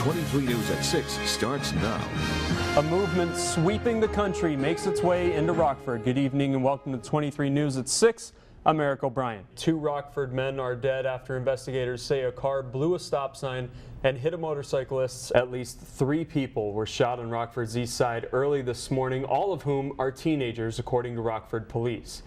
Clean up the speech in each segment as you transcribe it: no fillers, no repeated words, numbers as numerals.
23 News at 6 starts now. A movement sweeping the country makes its way into Rockford. Good evening and welcome to 23 News at 6. I'm OBrien. 2 Rockford men are dead after investigators say a car blew a stop sign and hit a motorcyclist. At least 3 people were shot on Rockford's east side early this morning, all of whom are teenagers, according to Rockford police.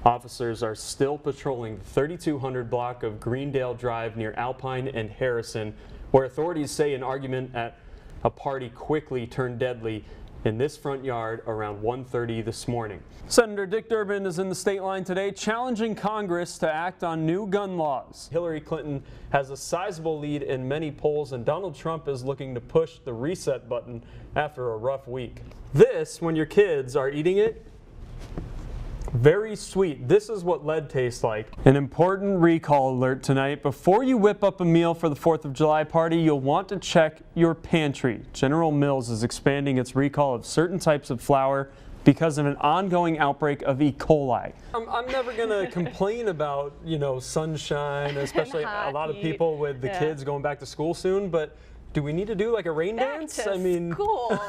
Officers are still patrolling the 3200 block of Greendale Drive near Alpine and Harrison, where authorities say an argument at a party quickly turned deadly in this front yard around 1:30 this morning. Senator Dick Durbin is in the state line today challenging Congress to act on new gun laws. Hillary Clinton has a sizable lead in many polls, and Donald Trump is looking to push the reset button after a rough week. This, when your kids are eating it, very sweet. This is what lead tastes like. An important recall alert tonight. Before you whip up a meal for the 4th of July party, you'll want to check your pantry. General Mills is expanding its recall of certain types of flour because of an ongoing outbreak of E. coli. I'm never going to complain about, sunshine, especially a lot of people with the kids going back to school soon, but do we need to do like a rain dance? School.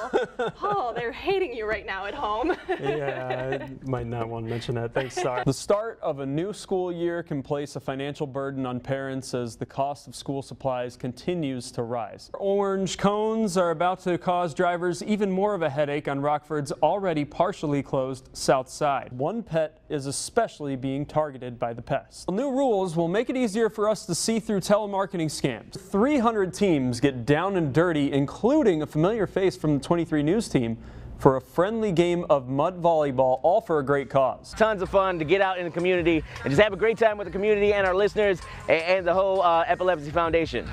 Oh, they're hating you right now at home. Yeah, I might not want to mention that. Thanks, Star. The start of a new school year can place a financial burden on parents as the cost of school supplies continues to rise. Orange cones are about to cause drivers even more of a headache on Rockford's already partially closed south side. One pet is especially being targeted by the pest. New rules will make it easier for us to see through telemarketing scams. 300 teams get down and dirty, including a familiar face from the 23 News team, for a friendly game of mud volleyball, all for a great cause. Tons of fun to get out in the community and just have a great time with the community and our listeners and the whole Epilepsy Foundation.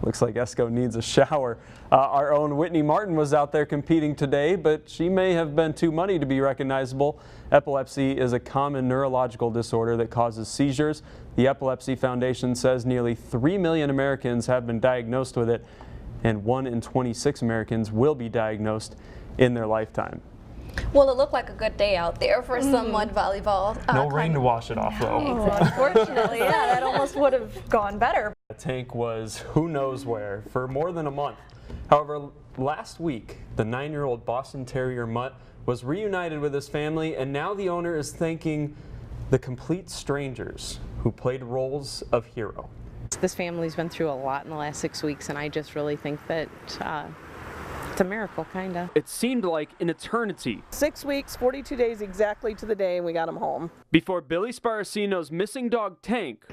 Looks like Esco needs a shower. Our own Whitney Martin was out there competing today, but she may have been too muddy to be recognizable. Epilepsy is a common neurological disorder that causes seizures. The Epilepsy Foundation says nearly 3 million Americans have been diagnosed with it, and 1 in 26 Americans will be diagnosed in their lifetime. Well, it looked like a good day out there for some mud volleyball. No rain to wash it off, though. Unfortunately, yeah, that almost would have gone better. The tank was who knows where for more than a month. However, last week, the 9-year-old Boston Terrier mutt was reunited with his family, and now the owner is thanking the complete strangers who played roles of hero. This family's been through a lot in the last 6 weeks, and I just really think that it's a miracle, kind of. It seemed like an eternity. 6 weeks, 42 days exactly to the day, and we got him home. Before Billy Sparacino's missing dog Tank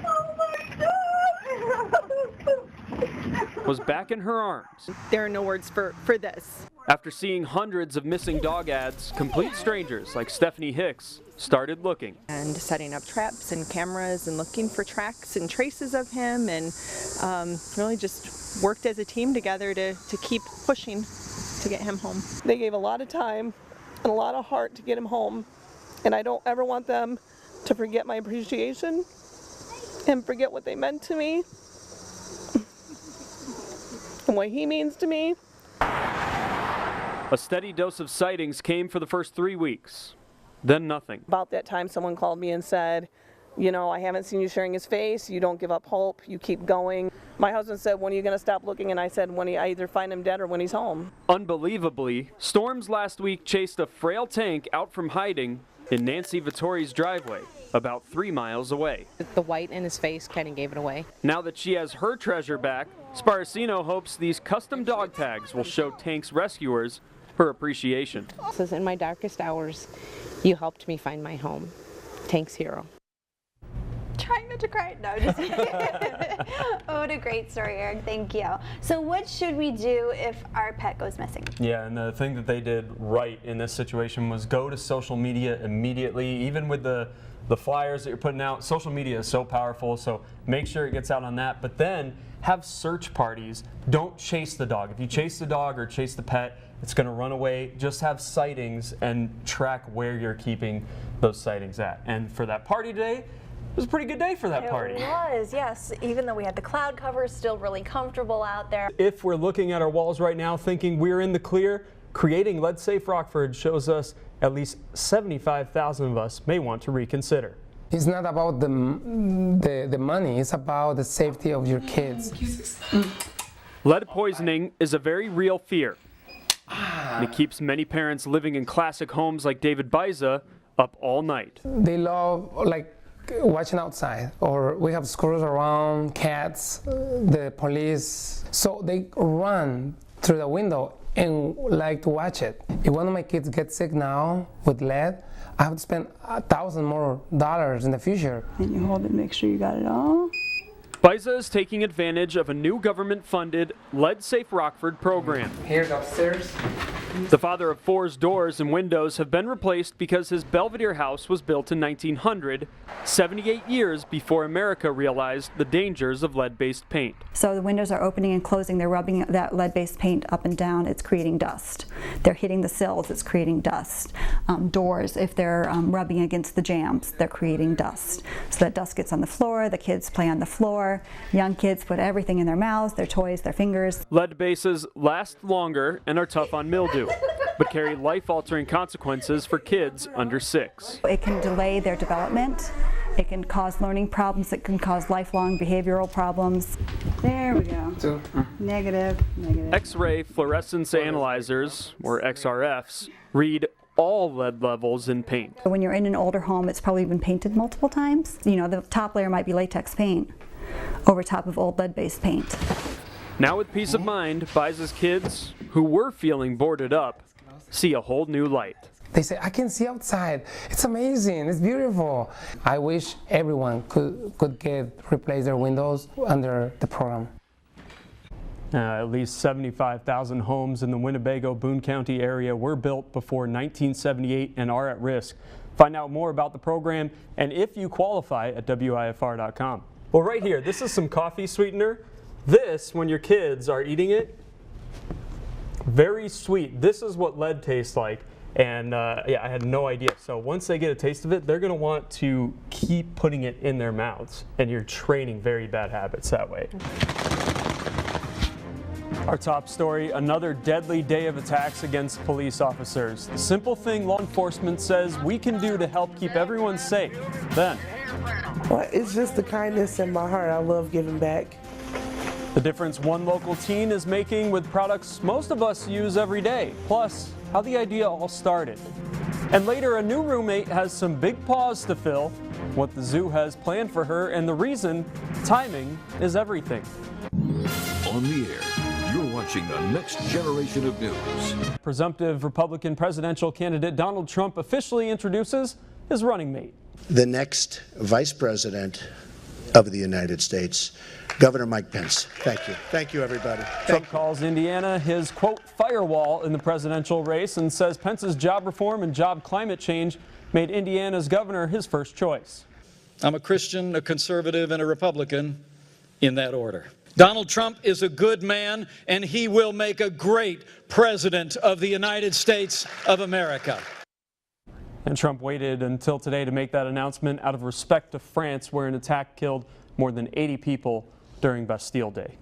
was back in her arms. There are no words for this. After seeing hundreds of missing dog ads, complete strangers like Stephanie Hicks started looking. And setting up traps and cameras and looking for tracks and traces of him, and really just worked as a team together to keep pushing to get him home. They gave a lot of time and a lot of heart to get him home, and I don't ever want them to forget my appreciation and forget what they meant to me and what he means to me. A steady dose of sightings came for the first 3 weeks, then nothing. About that time, someone called me and said, I haven't seen you sharing his face, you don't give up hope, you keep going. My husband said, when are you going to stop looking? And I said, when I either find him dead or when he's home. Unbelievably, storms last week chased a frail Tank out from hiding in Nancy Vittori's driveway, about 3 miles away. The white in his face kind of gave it away. Now that she has her treasure back, Sparacino hopes these custom dog tags will show Tank's rescuers her appreciation. It says, in my darkest hours, you helped me find my home. Tank's hero. Trying not to cry. No, just Oh, what a great story, Eric. Thank you. So what should we do if our pet goes missing? Yeah, and the thing that they did right in this situation was go to social media immediately. Even with the flyers that you're putting out, social media is so powerful, so make sure it gets out on that. But then have search parties. Don't chase the dog. If you chase the dog or chase the pet, it's going to run away. Just have sightings and track where you're keeping those sightings at. And for that party today, it was a pretty good day for that party. It was, yes. Even though we had the cloud cover, still really comfortable out there. If we're looking at our walls right now thinking we're in the clear, creating Lead Safe Rockford shows us at least 75,000 of us may want to reconsider. It's not about the money, it's about the safety of your kids. Lead poisoning is a very real fear, and it keeps many parents living in classic homes like David Biza up all night. They love watching outside, or we have squirrels around, cats, the police, so they run through the window and like to watch it. If one of my kids gets sick now with lead, I have to spend $1,000 more in the future. And you hold it, make sure you got it all. Biza is taking advantage of a new government-funded Lead Safe Rockford program. Here's upstairs. The father of four's doors and windows have been replaced because his Belvedere house was built in 1900, 78 years before America realized the dangers of lead-based paint. So the windows are opening and closing, they're rubbing that lead-based paint up and down, it's creating dust. They're hitting the sills, it's creating dust. Doors, if they're rubbing against the jambs, they're creating dust. So that dust gets on the floor, the kids play on the floor, young kids put everything in their mouths, their toys, their fingers. Lead bases last longer and are tough on mildew, but carry life-altering consequences for kids under 6. It can delay their development, it can cause learning problems, it can cause lifelong behavioral problems. There we go. Negative, negative. X-ray fluorescence analyzers, or XRFs, read all lead levels in paint. When you're in an older home, it's probably been painted multiple times. You know, the top layer might be latex paint over top of old lead-based paint. Now with peace of mind, Biza's kids, who were feeling boarded up, see a whole new light. They say, I can see outside. It's amazing, it's beautiful. I wish everyone could replace their windows under the program. At least 75,000 homes in the Winnebago-Boone County area were built before 1978 and are at risk. Find out more about the program and if you qualify at WIFR.com. Well, right here, this is some coffee sweetener. This, when your kids are eating it, very sweet. This is what lead tastes like. And yeah, I had no idea. So once they get a taste of it, they're going to want to keep putting it in their mouths. And you're training very bad habits that way. Our top story, another deadly day of attacks against police officers. The simple thing law enforcement says we can do to help keep everyone safe. Then. Well, it's just the kindness in my heart. I love giving back. The difference one local teen is making with products most of us use every day. Plus, how the idea all started. And later, a new roommate has some big paws to fill, what the zoo has planned for her, and the reason timing is everything. On the air, you're watching the next generation of news. Presumptive Republican presidential candidate Donald Trump officially introduces his running mate. The next Vice President of the United States, Governor Mike Pence. Thank you. Thank you, everybody. Trump calls Indiana his, quote, firewall in the presidential race and says Pence's job reform and job climate change made Indiana's governor his first choice. I'm a Christian, a conservative, and a Republican in that order. Donald Trump is a good man, and he will make a great president of the United States of America. And Trump waited until today to make that announcement out of respect to France, where an attack killed more than 80 people during Bastille Day.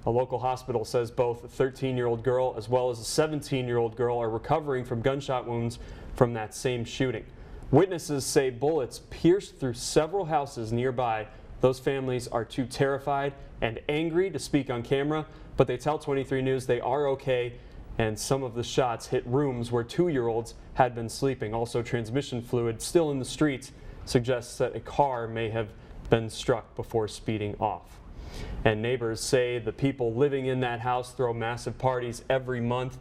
A local hospital says both a 13-year-old girl as well as a 17-year-old girl are recovering from gunshot wounds from that same shooting. Witnesses say bullets pierced through several houses nearby. Those families are too terrified and angry to speak on camera, but they tell 23 News they are okay, and some of the shots hit rooms where 2-year-olds had been sleeping. Also, transmission fluid still in the streets suggests that a car may have been struck before speeding off. And neighbors say the people living in that house throw massive parties every month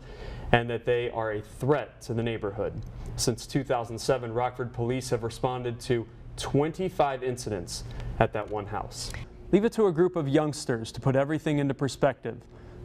and that they are a threat to the neighborhood. Since 2007, Rockford police have responded to 25 incidents at that one house. Leave it to a group of youngsters to put everything into perspective.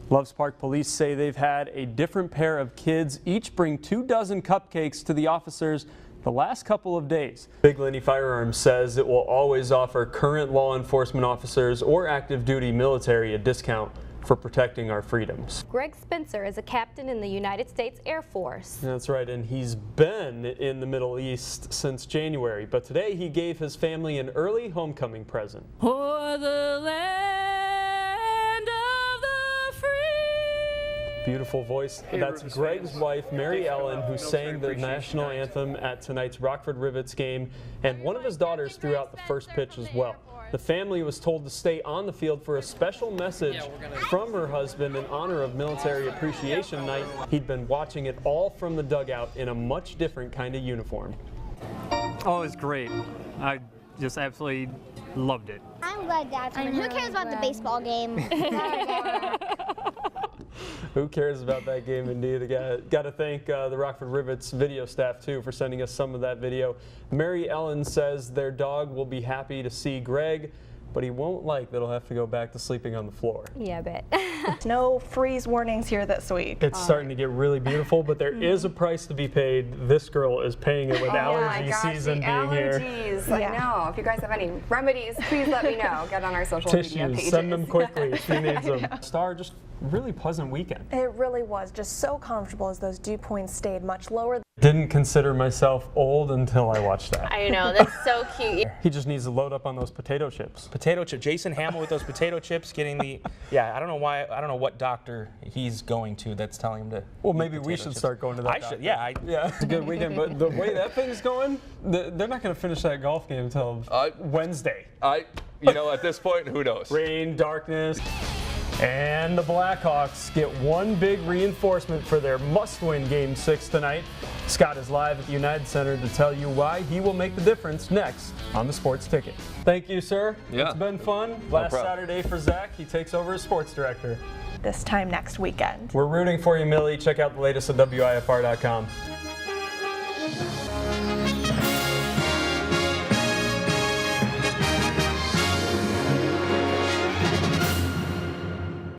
Loves Park police say they've had a different pair of kids each bring 24 cupcakes to the officers the last couple of days. Big Lenny Firearms says it will always offer current law enforcement officers or active duty military a discount for protecting our freedoms. Greg Spencer is a captain in the United States Air Force. That's right, and he's been in the Middle East since January, but today he gave his family an early homecoming present. For the land of the free. Beautiful voice. That's Greg's wife, Mary Ellen, who sang the national anthem at tonight's Rockford Rivets game, and one of his daughters threw out the first pitch as well. The family was told to stay on the field for a special message from her husband in honor of Military Appreciation Night. He'd been watching it all from the dugout in a much different kind of uniform. Oh, it was great. I just absolutely loved it. I'm glad Dad's coming. Who cares about the baseball game? Who cares about that game, indeed? Got to thank the Rockford Rivets video staff, too, for sending us some of that video. Mary Ellen says their dog will be happy to see Greg, but he won't like that he'll have to go back to sleeping on the floor. Yeah, I bet. No freeze warnings here this week. It's starting to get really beautiful, but there is a price to be paid. This girl is paying it with allergy season being here. Allergies, I know. If you guys have any remedies, please let me know. Get on our social media pages. Send them quickly. She needs them. Star, just really pleasant weekend. It really was just so comfortable as those dew points stayed much lower. Didn't consider myself old until I watched that. I know, that's so cute. He just needs to load up on those potato chips. Potato chip. Jason Hamill with those potato chips getting the, yeah, I don't know what doctor he's going to that's telling him to. Well, maybe we should start going to that doctor. Yeah. It's a good weekend, but the way that thing's going, they're not going to finish that golf game until Wednesday. At this point, who knows? Rain, darkness. And the Blackhawks get one big reinforcement for their must-win Game 6 tonight. Scott is live at the United Center to tell you why he will make the difference next on the Sports Ticket. Thank you, sir. Yeah. It's been fun. Last Saturday for Zach, he takes over as sports director. This time next weekend. We're rooting for you, Millie. Check out the latest at WIFR.com.